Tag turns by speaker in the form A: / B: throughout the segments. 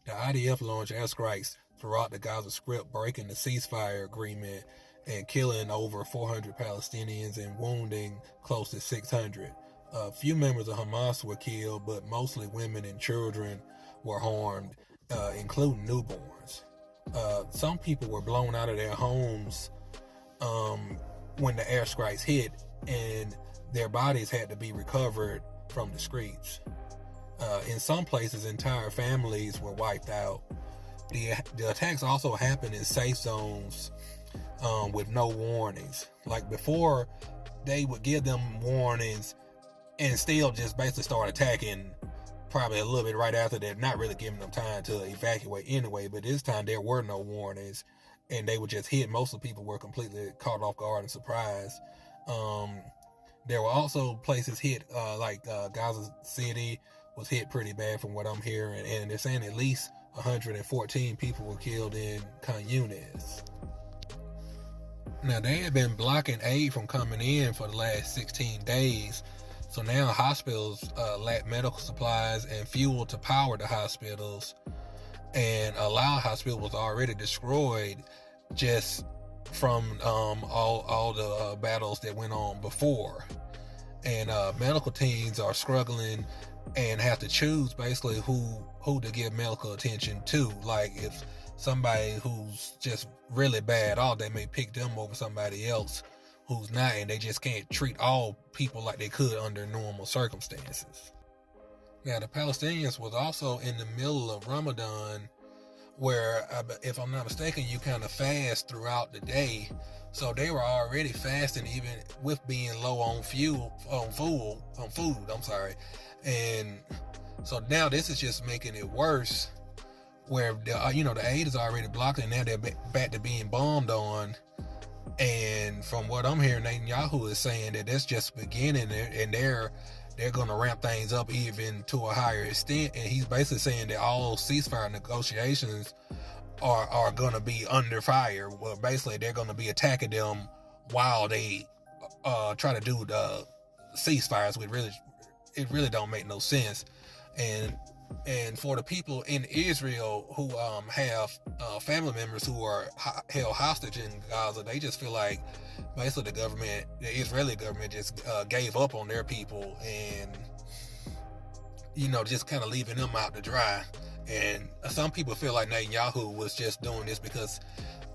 A: The IDF launched airstrikes throughout the Gaza Strip, breaking the ceasefire agreement and killing over 400 Palestinians and wounding close to 600. A few members of Hamas were killed, but mostly women and children were harmed, including newborns. Some people were blown out of their homes when the airstrikes hit, and their bodies had to be recovered from the streets. In some places, entire families were wiped out. The attacks also happened in safe zones with no warnings. Like before, they would give them warnings and still just basically start attacking probably a little bit right after that, not really giving them time to evacuate anyway. But this time there were no warnings, and they would just hit. Most of the people were completely caught off guard and surprised. There were also places hit, like Gaza City was hit pretty bad from what I'm hearing, and they're saying at least 114 people were killed in Khan Yunis. Now, they had been blocking aid from coming in for the last 16 days, so now hospitals lack medical supplies and fuel to power the hospitals, and a lot of hospitals was already destroyed just from all the battles that went on before. And medical teams are struggling and have to choose basically who to give medical attention to. Like if somebody who's just really bad off, they may pick them over somebody else who's not, and they just can't treat all people like they could under normal circumstances. Now, the Palestinians was also in the middle of Ramadan, where, if I'm not mistaken, you kind of fast throughout the day. So they were already fasting, even with being low on food. And so now this is just making it worse, where the aid is already blocked, and now they're back to being bombed on. And from what I'm hearing, Netanyahu is saying that that's just beginning, and they're going to ramp things up even to a higher extent. And he's basically saying that all ceasefire negotiations are going to be under fire. Well, basically, they're going to be attacking them while they try to do the ceasefires, which it really don't make no sense. And for the people in Israel who have family members who are held hostage in Gaza, they just feel like basically the Israeli government just gave up on their people, and just kind of leaving them out to dry. And some people feel like Netanyahu was just doing this because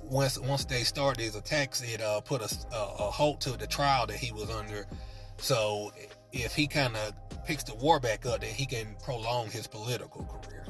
A: once they start these attacks, it put a halt to the trial that he was under. So if he kind of picks the war back up, then he can prolong his political career.